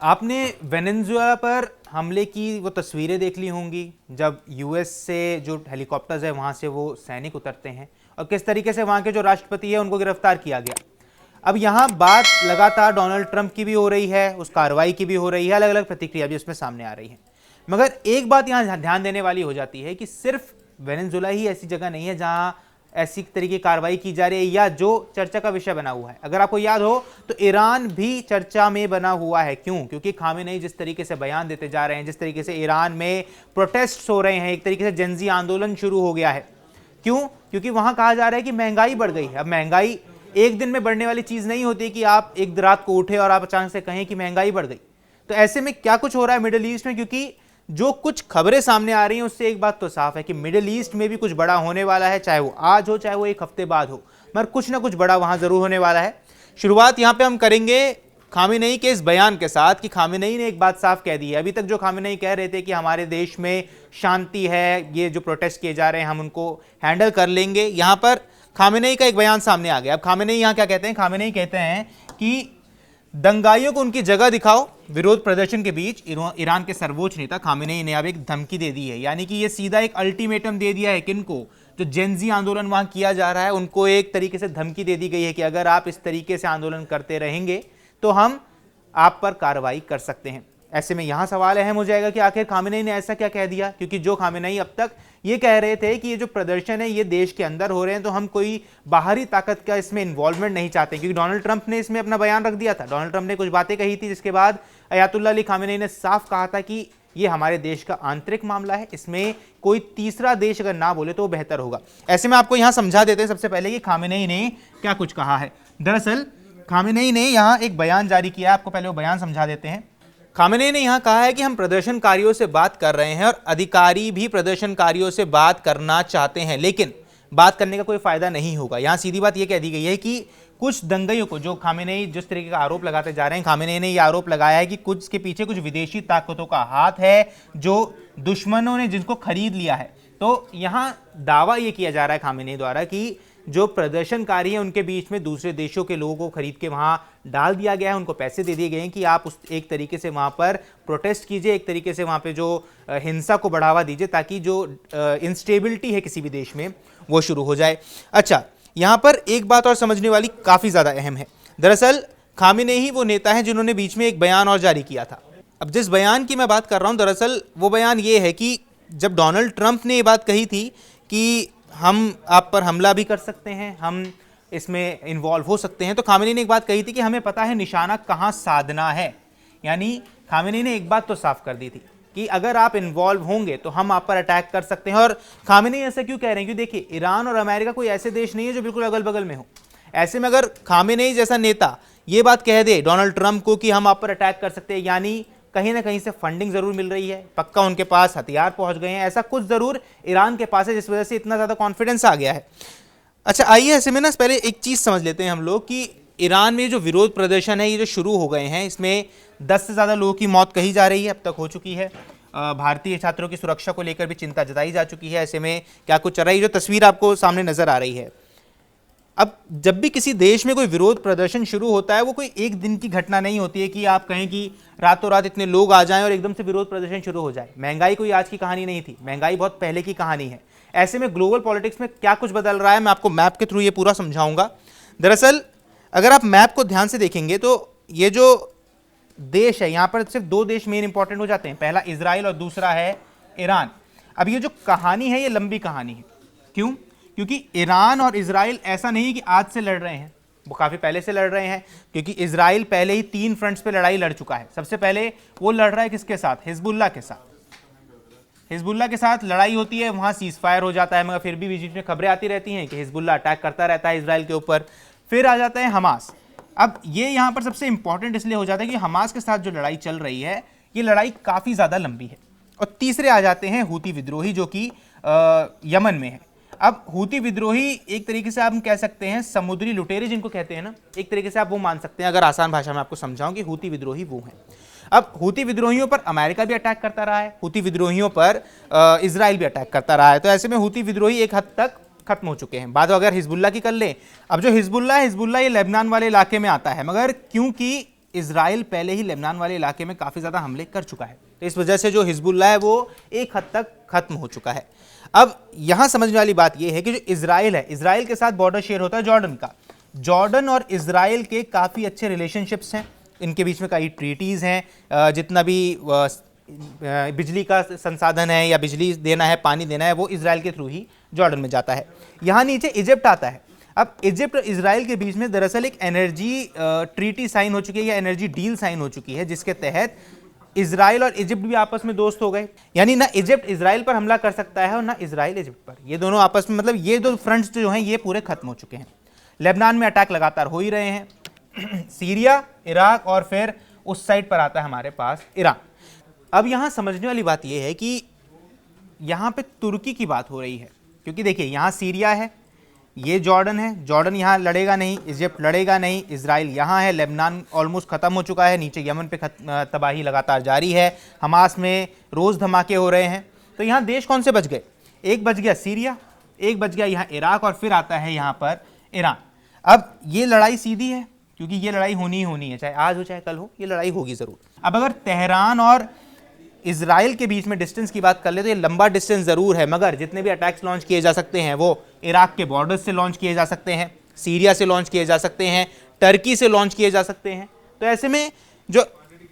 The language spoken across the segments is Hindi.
आपने वेनेजुएला पर हमले की वो तस्वीरें देख ली होंगी, जब यूएस से जो हेलीकॉप्टर्स है वहाँ से वो सैनिक उतरते हैं और किस तरीके से वहाँ के जो राष्ट्रपति है उनको गिरफ्तार किया गया। अब यहाँ बात लगातार डोनाल्ड ट्रंप की भी हो रही है, उस कार्रवाई की भी हो रही है, अलग अलग प्रतिक्रिया भी उसमें सामने आ रही है। मगर एक बात यहाँ ध्यान देने वाली हो जाती है कि सिर्फ वेनेजुएला ही ऐसी जगह नहीं है जहाँ ऐसी तरीके की कार्रवाई की जा रही है या जो चर्चा का विषय बना हुआ है। अगर आपको याद हो तो ईरान भी चर्चा में बना हुआ है। क्यों? क्योंकि खामेनेई जिस तरीके से बयान देते जा रहे हैं, जिस तरीके से ईरान में प्रोटेस्ट हो रहे हैं, एक तरीके से जनजी आंदोलन शुरू हो गया है। क्यों? क्योंकि वहां कहा जा रहा है कि महंगाई बढ़ गई है। अब महंगाई एक दिन में बढ़ने वाली चीज नहीं होती कि आप एक रात को उठे और आप अचानक से कहें कि महंगाई बढ़ गई। तो ऐसे में क्या कुछ हो रहा है मिडिल ईस्ट में, क्योंकि जो कुछ खबरें सामने आ रही हैं उससे एक बात तो साफ है कि मिडिल ईस्ट में भी कुछ बड़ा होने वाला है, चाहे वो आज हो चाहे वो एक हफ्ते बाद हो, मगर कुछ ना कुछ बड़ा वहां जरूर होने वाला है। शुरुआत यहां पे हम करेंगे खामेनेई के इस बयान के साथ कि खामेनेई ने एक बात साफ कह दी है। अभी तक जो खामेनेई कह रहे थे कि हमारे देश में शांति है, ये जो प्रोटेस्ट किए जा रहे हैं हम उनको हैंडल कर लेंगे, यहां पर खामेनेई का एक बयान सामने आ गया। अब खामेनेई यहां क्या कहते हैं? खामेनेई कहते हैं कि दंगाइयों को उनकी जगह दिखाओ। विरोध प्रदर्शन के बीच ईरान के सर्वोच्च नेता खामेनेई ने अब एक धमकी दे दी है, यानी कि ये सीधा एक अल्टीमेटम दे दिया है किनको, जो जेनजी आंदोलन वहां किया जा रहा है उनको एक तरीके से धमकी दे दी गई है कि अगर आप इस तरीके से आंदोलन करते रहेंगे तो हम आप पर कार्रवाई कर सकते हैं। ऐसे में यहां सवाल अहम हो जाएगा कि आखिर खामेनेई ने ऐसा क्या कह दिया, क्योंकि जो खामेनेई अब तक ये कह रहे थे कि ये जो प्रदर्शन है ये देश के अंदर हो रहे हैं तो हम कोई बाहरी ताकत का इसमें इन्वॉल्वमेंट नहीं चाहते, क्योंकि डोनाल्ड ट्रंप ने इसमें अपना बयान रख दिया था। डोनाल्ड ट्रंप ने कुछ बातें कही थी जिसके बाद अयातुल्लाह अली खामेनेई ने साफ कहा था कि ये हमारे देश का आंतरिक मामला है, इसमें कोई तीसरा देश अगर ना बोले तो वो बेहतर होगा। ऐसे में आपको यहां समझा देते हैं सबसे पहले कि खामेनेई ने क्या कुछ कहा है। दरअसल खामेनेई ने यहां एक बयान जारी किया, आपको पहले वो बयान समझा देते हैं। खामेनेई ने यहां कहा है कि हम प्रदर्शनकारियों से बात कर रहे हैं और अधिकारी भी प्रदर्शनकारियों से बात करना चाहते हैं, लेकिन बात करने का कोई फायदा नहीं होगा। यहां सीधी बात यह कह दी गई है कि कुछ दंगाइयों को, जो खामेनेई जिस तरीके का आरोप लगाते जा रहे हैं, खामेनेई ने यह आरोप लगाया है कि कुछ के पीछे कुछ विदेशी ताकतों का हाथ है, जो दुश्मनों ने जिनको खरीद लिया है। तो यहां दावा यह किया जा रहा है खामेनेई द्वारा कि जो प्रदर्शनकारी हैं उनके बीच में दूसरे देशों के लोगों को खरीद के वहां डाल दिया गया है, उनको पैसे दे दिए गए हैं कि आप उस एक तरीके से वहां पर प्रोटेस्ट कीजिए, एक तरीके से वहां पे जो हिंसा को बढ़ावा दीजिए ताकि जो इंस्टेबिलिटी है किसी भी देश में वो शुरू हो जाए। अच्छा, यहां पर एक बात और समझने वाली काफी ज्यादा अहम है। दरअसल खामेनेई ही वो नेता है जिन्होंने बीच में एक बयान और जारी किया था। अब जिस बयान की मैं बात कर रहा हूं, दरअसल वो बयान ये है कि जब डोनाल्ड ट्रंप ने ये बात कही थी कि हम आप पर हमला भी कर सकते हैं, हम इसमें इन्वॉल्व हो सकते हैं, तो खामेनेई ने एक बात कही थी कि हमें पता है निशाना कहां साधना है। यानी खामेनेई ने एक बात तो साफ कर दी थी कि अगर आप इन्वॉल्व होंगे तो हम आप पर अटैक कर सकते हैं। और खामेनेई ऐसा क्यों कह रहे हैं? क्योंकि देखिए, ईरान और अमेरिका कोई ऐसे देश नहीं है जो बिल्कुल अगल बगल में हो। ऐसे में अगर खामेनेई जैसा नेता ये बात कह दे डोनाल्ड ट्रंप को कि हम आप पर अटैक कर सकते हैं, यानी कहीं ना कहीं से फंडिंग जरूर मिल रही है, पक्का उनके पास हथियार पहुंच गए हैं, ऐसा कुछ जरूर ईरान के पास है जिस वजह से इतना ज्यादा कॉन्फिडेंस आ गया है। अच्छा, आइए ऐसे में ना पहले एक चीज समझ लेते हैं हम लोग कि ईरान में जो विरोध प्रदर्शन है ये जो शुरू हो गए हैं, इसमें 10 से ज्यादा लोगों की मौत कही जा रही है, अब तक हो चुकी है। भारतीय छात्रों की सुरक्षा को लेकर भी चिंता जताई जा चुकी है। ऐसे में क्या कुछ चल रहा है, जो तस्वीर आपको सामने नजर आ रही है। अब जब भी किसी देश में कोई विरोध प्रदर्शन शुरू होता है, वो कोई एक दिन की घटना नहीं होती है कि आप कहें कि रातों रात इतने लोग आ जाएं और एकदम से विरोध प्रदर्शन शुरू हो जाए। महंगाई कोई आज की कहानी नहीं थी, महंगाई बहुत पहले की कहानी है। ऐसे में ग्लोबल पॉलिटिक्स में क्या कुछ बदल रहा है, मैं आपको मैप के थ्रू ये पूरा समझाऊंगा। दरअसल अगर आप मैप को ध्यान से देखेंगे तो ये जो देश है, यहां पर सिर्फ 2 देश मेन इंपॉर्टेंट हो जाते हैं, पहला इजराइल और दूसरा है ईरान। अब ये जो कहानी है ये लंबी कहानी है। क्यों? क्योंकि ईरान और इजराइल ऐसा नहीं कि आज से लड़ रहे हैं, वो काफी पहले से लड़ रहे हैं। क्योंकि इजराइल पहले ही 3 फ्रंट्स पे लड़ाई लड़ चुका है। सबसे पहले वो लड़ रहा है किसके साथ? हिजबुल्लाह के साथ। हिजबुल्लाह के साथ लड़ाई होती है, वहां सीज फायर हो जाता है, मगर फिर भी बीच में खबरें आती रहती हैं कि हिजबुल्लाह अटैक करता रहता है इजराइल के ऊपर। फिर आ जाता है हमास। अब ये यहां पर सबसे इंपॉर्टेंट इसलिए हो जाता है कि हमास के साथ जो लड़ाई चल रही है ये लड़ाई काफी ज्यादा लंबी है। और तीसरे आ जाते हैं हूती विद्रोही, जो कि यमन में है। अब हूती विद्रोही एक तरीके से आप कह सकते हैं समुद्री लुटेरे जिनको कहते हैं ना, एक तरीके से आप वो मान सकते हैं, अगर आसान भाषा में आपको समझाऊं कि हूती विद्रोही वो हैं। अब हूती विद्रोहियों पर अमेरिका भी अटैक करता रहा है, हूती विद्रोहियों पर इजराइल भी अटैक करता रहा है। तो ऐसे में हूती विद्रोही एक हद तक खत्म हो चुके हैं। बात अगर हिजबुल्लाह की कर ले, अब जो हिजबुल्लाह ये लेबनान वाले इलाके में आता है, मगर क्योंकि इजराइल पहले ही लेबनान वाले इलाके में काफ़ी ज़्यादा हमले कर चुका है, तो इस वजह से जो हिजबुल्लाह है वो एक हद तक खत्म हो चुका है। अब यहाँ समझने वाली बात यह है कि जो इजराइल है, इजराइल के साथ बॉर्डर शेयर होता है जॉर्डन का। जॉर्डन और इजराइल के काफ़ी अच्छे रिलेशनशिप्स हैं, इनके बीच में कई ट्रीटीज़ हैं, जितना भी बिजली का संसाधन है या बिजली देना है, पानी देना है, वो इजराइल के थ्रू ही जॉर्डन में जाता है। यहाँ नीचे इजिप्ट आता है। अब इजिप्ट और इजराइल के बीच में दरअसल एक एनर्जी ट्रीटी साइन हो चुकी है या एनर्जी डील साइन हो चुकी है, जिसके तहत इजराइल और इजिप्ट भी आपस में दोस्त हो गए। यानी ना इजिप्ट इजराइल पर हमला कर सकता है और ना इजराइल इजिप्ट पर। ये दोनों आपस में, मतलब ये दो फ्रंट्स जो हैं ये पूरे खत्म हो चुके हैं। लेबनान में अटैक लगातार हो ही रहे हैं, सीरिया, इराक और फिर उस साइड पर आता है हमारे पास ईरान। अब यहाँ समझने वाली बात यह है कि यहाँ पे तुर्की की बात हो रही है, क्योंकि देखिए यहाँ सीरिया है, ये जॉर्डन है, जॉर्डन यहाँ लड़ेगा नहीं, इजिप्ट लड़ेगा नहीं, इजराइल यहाँ है, लेबनान ऑलमोस्ट ख़त्म हो चुका है, नीचे यमन पे तबाही लगातार जारी है, हमास में रोज़ धमाके हो रहे हैं। तो यहाँ देश कौन से बच गए? एक बच गया सीरिया, एक बच गया यहाँ इराक और फिर आता है यहाँ पर ईरान। अब ये लड़ाई सीधी है, क्योंकि ये लड़ाई होनी ही होनी है, चाहे आज हो चाहे कल हो, ये लड़ाई होगी ज़रूर। अब अगर तेहरान और इजराइल के बीच में डिस्टेंस की बात कर ले तो ये लंबा डिस्टेंस ज़रूर है, मगर जितने भी अटैक्स लॉन्च किए जा सकते हैं वो इराक के बॉर्डर्स से लॉन्च किए जा सकते हैं, सीरिया से लॉन्च किए जा सकते हैं, टर्की से लॉन्च किए जा सकते हैं। तो ऐसे में जो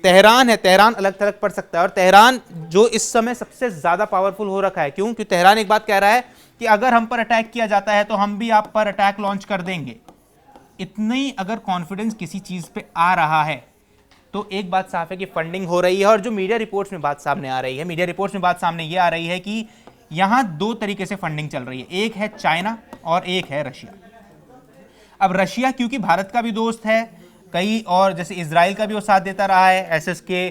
तेहरान है, तेहरान अलग थलग पड़ सकता है, और तेहरान जो इस समय सबसे ज़्यादा पावरफुल हो रखा है। क्यों? क्योंकि तेहरान एक बात कह रहा है कि अगर हम पर अटैक किया जाता है तो हम भी आप पर अटैक लॉन्च कर देंगे। इतनी अगर कॉन्फिडेंस किसी चीज़ पे आ रहा है तो एक बात साफ है कि फंडिंग हो रही है। और जो मीडिया रिपोर्ट्स में बात सामने आ रही है, मीडिया रिपोर्ट्स में बात सामने ये आ रही है कि यहाँ दो तरीके से फंडिंग चल रही है, एक है चाइना और एक है रशिया। अब रशिया क्योंकि भारत का भी दोस्त है, कई और जैसे इजराइल का भी वो साथ देता रहा है, एसएस के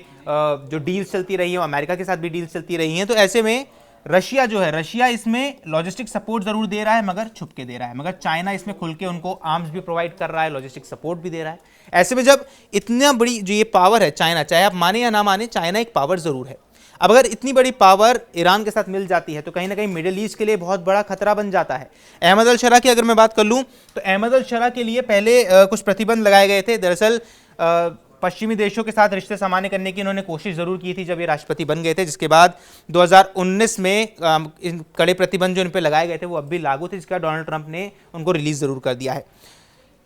जो डील्स चलती रही हैं, अमेरिका के साथ भी डील्स चलती रही हैं, तो ऐसे में रशिया जो है, रशिया इसमें लॉजिस्टिक सपोर्ट जरूर दे रहा है मगर छुप के दे रहा है, मगर चाइना इसमें खुल के उनको आर्म्स भी प्रोवाइड कर रहा है, लॉजिस्टिक सपोर्ट भी दे रहा है। ऐसे में जब इतना बड़ी जो ये पावर है चाइना, चाहे आप माने या ना माने, चाइना एक पावर जरूर है। अब अगर इतनी बड़ी पावर ईरान के साथ मिल जाती है तो कहीं ना कहीं मिडिल ईस्ट के लिए बहुत बड़ा खतरा बन जाता है। अहमद अल शरा की अगर मैं बात कर लूँ तो अहमद अल शरा के लिए पहले कुछ प्रतिबंध लगाए गए थे। दरअसल पश्चिमी देशों के साथ रिश्ते सामान्य करने की इन्होंने कोशिश जरूर की थी जब ये राष्ट्रपति बन गए थे, जिसके बाद 2019 में इन कड़े प्रतिबंध जो इन पर लगाए गए थे वो अब भी लागू थे, जिसका डोनाल्ड ट्रंप ने उनको रिलीज जरूर कर दिया है।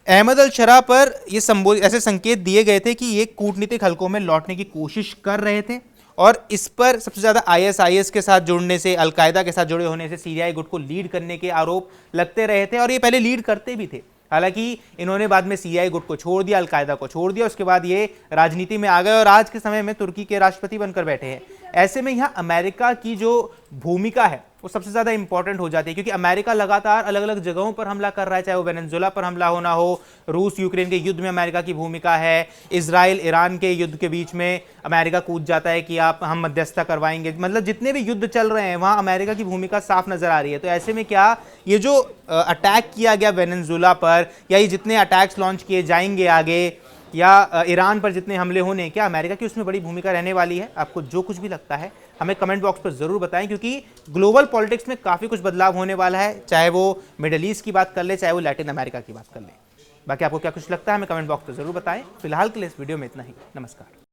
अहमद अल शरा पर ये ऐसे संकेत दिए गए थे कि ये कूटनीतिक हलकों में लौटने की कोशिश कर रहे थे, और इस पर सबसे ज़्यादा आईएसआईएस के साथ जुड़ने से, अलकायदा के साथ जुड़े होने से, सीरियाई गुट को लीड करने के आरोप लगते रहे थे, और ये पहले लीड करते भी थे। हालांकि इन्होंने बाद में सीरियाई गुट को छोड़ दिया, अलकायदा को छोड़ दिया, उसके बाद ये राजनीति में आ गए और आज के समय में तुर्की के राष्ट्रपति बनकर बैठे हैं। ऐसे में यहाँ अमेरिका की जो भूमिका है वो सबसे ज़्यादा इंपॉर्टेंट हो जाती है, क्योंकि अमेरिका लगातार अलग अलग जगहों पर हमला कर रहा है, चाहे वो वेनेजुएला पर हमला होना हो, रूस यूक्रेन के युद्ध में अमेरिका की भूमिका है, इजराइल ईरान के युद्ध के बीच में अमेरिका कूद जाता है कि हम मध्यस्थता करवाएंगे। मतलब जितने भी युद्ध चल रहे हैं वहाँ अमेरिका की भूमिका साफ नजर आ रही है। तो ऐसे में क्या ये जो अटैक किया गया वेनेजुएला पर, या ये जितने अटैक्स लॉन्च किए जाएंगे आगे, या ईरान पर जितने हमले होने, क्या अमेरिका की उसमें बड़ी भूमिका रहने वाली है? आपको जो कुछ भी लगता है हमें कमेंट बॉक्स पर ज़रूर बताएं, क्योंकि ग्लोबल पॉलिटिक्स में काफ़ी कुछ बदलाव होने वाला है, चाहे वो मिडिल ईस्ट की बात कर ले, चाहे वो लैटिन अमेरिका की बात कर ले। बाकी आपको क्या कुछ लगता है हमें कमेंट बॉक्स पर ज़रूर बताएं। फिलहाल के लिए इस वीडियो में इतना ही। नमस्कार।